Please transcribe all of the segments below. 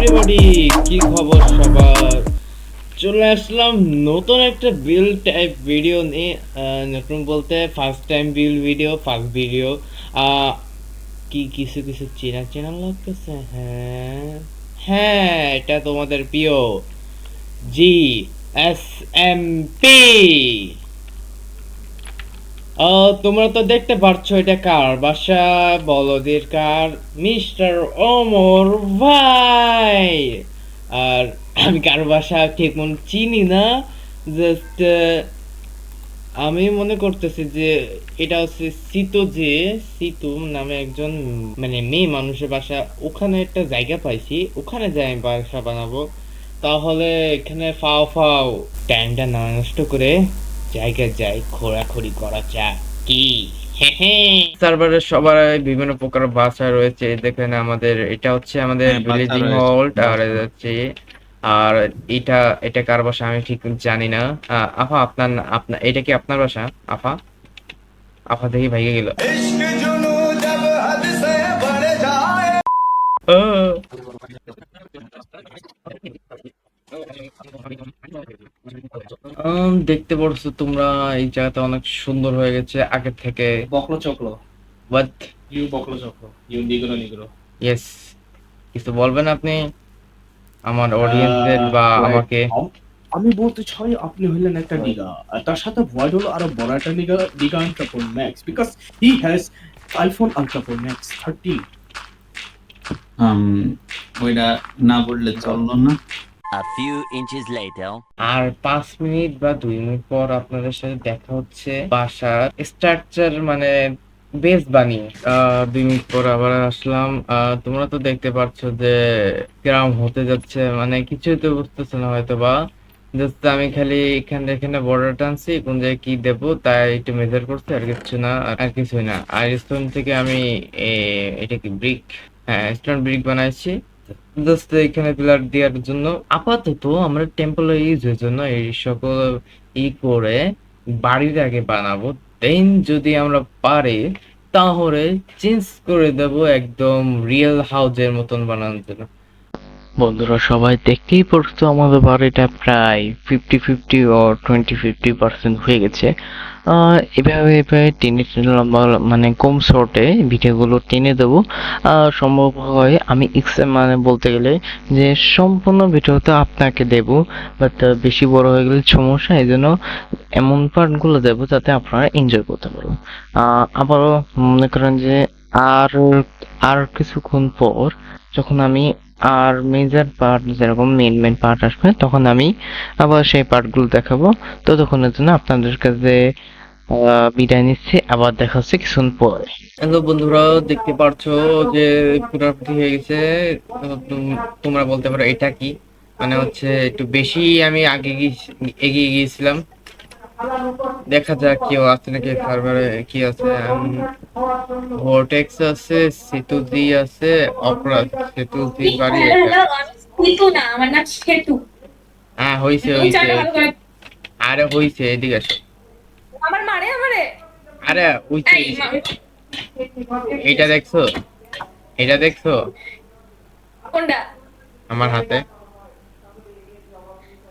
Everybody, কি খবর সবার? চলে আসলাম নতুন একটা বিল টাইপ ভিডিও নিয়ে। নতুন বলতে ফার্স্ট টাইম বিল ভিডিও, ফার্স্ট ভিডিও। কি কিছু কিছু চেনা চেনা লাগতেছে? হ্যাঁ হ্যাঁ, এটা তোমাদের প্রিয় জি এস এম পি। তোমরা তো দেখতে পাচ্ছ এটা কার বাসা, বলদের কার, মিস্টার ওমর ভাই। আর আমি কার বাসা ঠিক মনে চিনি না, জাস্ট আমি মনে করতেছি যে এটা হচ্ছে সিতু, যে সিতু নামে একজন মানে মেয়ে মানুষের বাসা। ওখানে একটা জায়গা পাইছি, ওখানে যাই আমি বাসা বানাবো। তাহলে এখানে ফাও ফাও টাইমটা না নষ্ট করে জায়গায় যাই, খোরাখুরি করা যাক কি। সার্ভারে সবার বিভিন্ন প্রকার বাসা রয়েছে। দেখেন আমাদের এটা হচ্ছে আমাদের হ্যাঁ, বাচ্চা ভিলেজিং রয়েছে, হল্ট, আর বাচ্চা। এটা হচ্ছে আর এটা এটা কার বাসা আমি ঠিক জানি না। আফা আপনার আপনার এটা কি আপনার বাসা? আফা আফা দেখি ভাইগে গেল। দেখতে পারছো তোমরা এই জায়গাটা অনেক সুন্দর হয়ে গেছে আগের থেকে। বকলো চকলো, বাট ইউ বকলো চকলো, ইউ নিগ্রো নিগ্রো। ইয়েস, কিছু বলবেন আপনি আমার অডিয়েন্সদের বা রাইট। আমাকে? আমি বলতে চাই আপনি হলেন একটা নিগা, আর তার সাথে ভয়েড হলো আরো বড় একটা নিগা, নিগা ultra pro max, because he has iPhone ultra pro max 13। Um, ওইটা না বললে চললো না। A few inches later. আর 5 মিনিট বা 2 মিনিট পর আপনাদের সাথে দেখা হচ্ছে বাসার স্ট্রাকচার মানে বেস বানিয়ে। 2 মিনিট পর আবার আসলাম। তোমরা তো দেখতে পাচ্ছ যে গ্রাম হতে যাচ্ছে, মানে কিছুই তো বুঝতেছে না হয়তো বা। জাস্ট আমি খালি এখানে এখানে বর্ডার টানছি, কোন জায়গায় কি দেবো তাই একটু মেজার করছি, আর কিছু না, আর কিছুই না। আর স্টোন থেকে আমি এটা কি ব্রিক, হ্যাঁ স্টোন ব্রিক বানাইছি জাস্ট এখানে পিলার দেওয়ার জন্য। আপাতত আমরা টেম্পোরারিজের জন্য এই সকল করে বাড়ির আগে বানাবো, দেন যদি আমরা পারি তাহলে চেঞ্জ করে দেব একদম রিয়েল হাউজের মতন বানানোর জন্য। বন্ধুরা সবাই দেখতেই পারছো আমাদের বাড়িটা প্রায় 50-50 ও 20-50% হয়ে গেছে। এভাবে এভাবে টেনে টেনে লম্বা মানে কম শর্টে ভিডিওগুলো টেনে দেবো। সম্ভব হয় আমি মানে বলতে গেলে যে সম্পূর্ণ ভিডিওটা আপনাকে দেব, বাট বেশি বড় হয়ে গেলে সমস্যা, এই জন্য এমন পার্টগুলো দেবো যাতে আপনারা এনজয় করতে পারবেন। আবারও মনে করেন যে আর আর কিছুক্ষণ পর যখন আমি আর মেজর পার্ট যেরকম মেন মেন পার্ট আসবে তখন আমি আবার সেই পার্টগুলো দেখাবো। ততক্ষণের জন্য আপনাদের কাছে বিদায় নিচ্ছি, আবার দেখা হচ্ছে কিছুক্ষণ পরে। হ্যালো বন্ধুরা, দেখতে পাচ্ছ যে পুরোপুরি হয়ে গেছে। তোমরা বলতে পারো এটা কি, মানে হচ্ছে একটু বেশি আমি এগিয়ে গিয়েছিলাম। দেখা যাক কেউ আছে নাকি সার্ভারে, কি আছে। ভর্টেক্স আছে, সেতুজি আছে, অপরাধ সেতুজি বাড়ি এটা। সেতু না, আমার নাম সেতু। হ্যাঁ হইছে হইছে উচ্চারণটা ভালো হইছে। করে। আরে হইছে, এদিকে আসো। আমার মারে আমারে। আরে হইছে এই হইছে। এইটা দেখছো? এটা দেখছো কোনটা? আমার হাতে?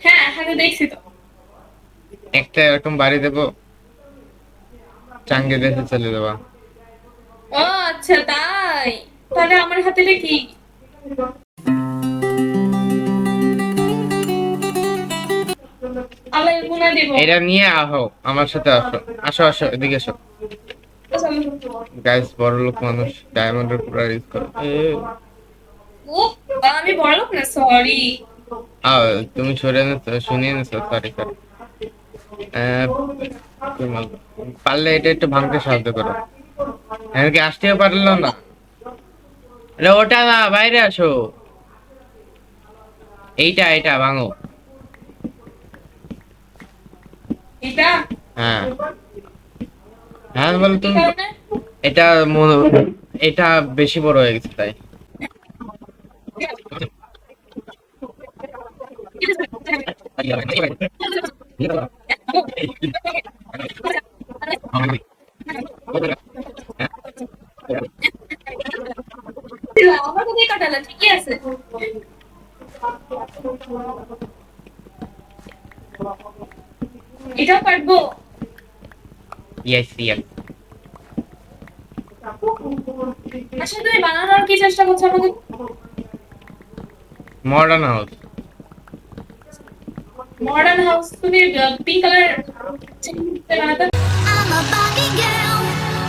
হ্যাঁ, হাতে দেখছি তো। একটা এরকম বাড়ি দেবো, চাঙ্গে দেশে চলে যাবা। ও আচ্ছা তাই। তাহলে আমার হাতে কি? আল্লাহ গুনাহ দিব। এটা নিয়ে আহো আমার সাথে, আসো আসো আসো এদিকে এসো। গাইস বড় লোক মানুষ ডায়মন্ডের পুরা ইউজ করে। ও, আমি বড় লোক না, সরি। আহ তুমি শুনিয়ে নিছো, সরি সরি। পারলে এটা একটু ভাঙতে সাহায্য করো। এমনকি আসতেও পারলো না। আরে ওটা না, বাইরে আসো। এইটা এটা ভাঙো। এটা হ্যাঁ হ্যাঁ বলো কি তুমি। কারণে? এটা এটা বেশি বড় হয়ে গেছে তাই। আমার তো কাটালা ঠিকই আছে। এটা পারবো। Yes yes. আসলে তুমি বানানোর কি চেষ্টা করছো আমাকে? Modern house. মডার্ন হাউস তুমি পিঙ্ক কালার বানাতে। I'm a Barbie girl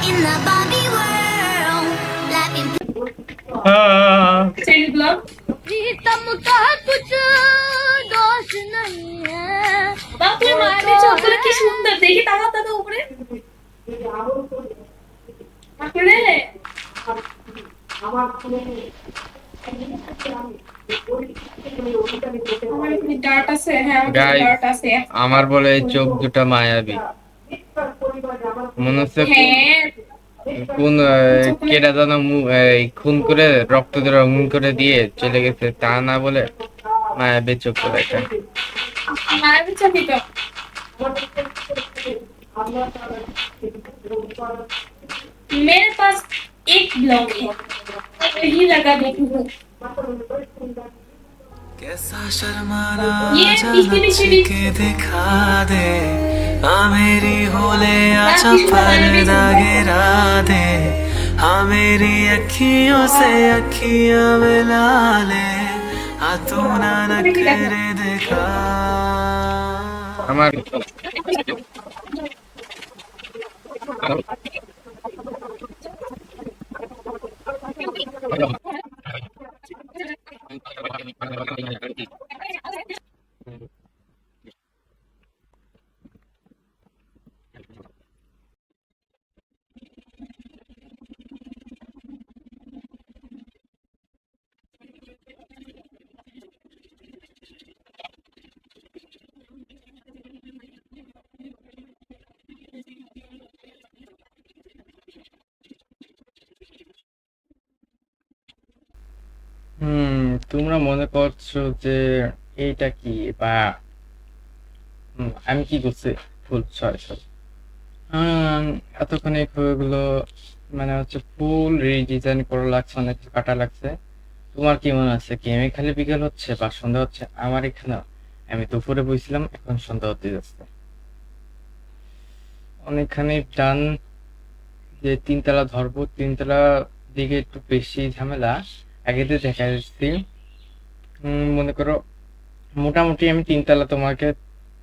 in the Barbie world. Life in cherry block. Pritam का कुछ दोष नहीं है। বাহ, তুমি মায়াবী চোখগুলো কি সুন্দর, দেখি তাকাও তাকাও উপরে। তারপরে আমার এখানে ডার্ট আছে, হ্যাঁ আমার Guys, ডার্ট আছে। আমার বলে এই চোখ দুটা মায়াবী। মনে হচ্ছে হ্যাঁ কোন কেডা যেন খুন করে রক্ত দিয়ে রঙিন করে দিয়ে চলে গেছে, তা না বলে মায়াবী চোখ করে এটা। मायावी छवि तो मेरे पास एक ब्लॉग है, वही लगा देती हूँ। कैसा शर्माना ये पीछे पीछे भी के दिखा दे हाँ मेरी होले पीछे आचा वाला भी पर्दा सुनता है। गिरा दे हाँ मेरी अखियों से अखियां मिला ले हाँ तू ना नखरे दिखा আমার তোমরা মনে করছো যে এইটা কি বা আমি কি করছি ফুল সরি সরি এতক্ষণ এগুলো মানে হচ্ছে ফুল রিডিজাইন করা লাগছে, অনেক কিছু কাটা লাগছে। তোমার কি মনে হচ্ছে কি আমি খালি বিকেল হচ্ছে বা সন্ধ্যা হচ্ছে? আমার এখানে আমি দুপুরে বসছিলাম, এখন সন্ধ্যা হতে যাচ্ছে। অনেকখানি টান যে তিনতলা ধরবো, তিনতলা দিকে একটু বেশি ঝামেলা। আগে তো দেখা যাচ্ছি মনে করো মোটামুটি আমি তিনতলা তোমাকে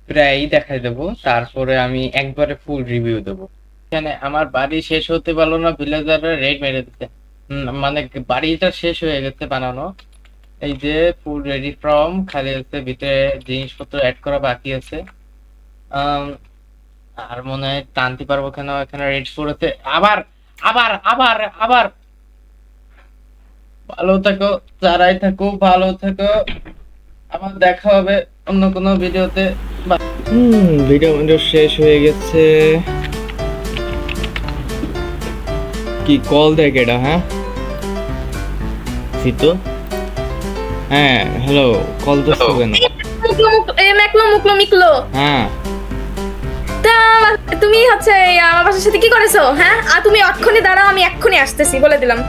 প্রায়ই দেখাই দেবো, তারপরে আমি একবারে ফুল রিভিউ দেবো। এখানে আমার বাড়ি শেষ হতে পারলো না, ভিলেজাররা রেড মেরে দিতে, মানে বাড়িটা শেষ হয়ে গেছে বানানো। এই যে ফুল রেডি ফ্রম, খালি হচ্ছে ভিতরে জিনিসপত্র অ্যাড করা বাকি আছে। আর মনে হয় টানতে পারবো কেন, এখানে রেড করেছে। আবার আবার আবার আবার ভালো থাকো, যারাই থাকো ভালো থাকো, আবার দেখা হবে অন্য কোনো ভিডিওতে। ভিডিও শেষ হয়ে গেছে। কি কল দেয় কেডা? হ্যাঁ সিতো, হ্যাঁ হ্যালো, কল দিচ্ছ কেন? মুকলো হ্যাঁ তা তুমি হচ্ছে আমার বাসার সাথে কি করেছো? হ্যাঁ আর তুমি এক্ষুনি দাঁড়াও, আমি এক্ষুনি আসতেছি বলে দিলাম।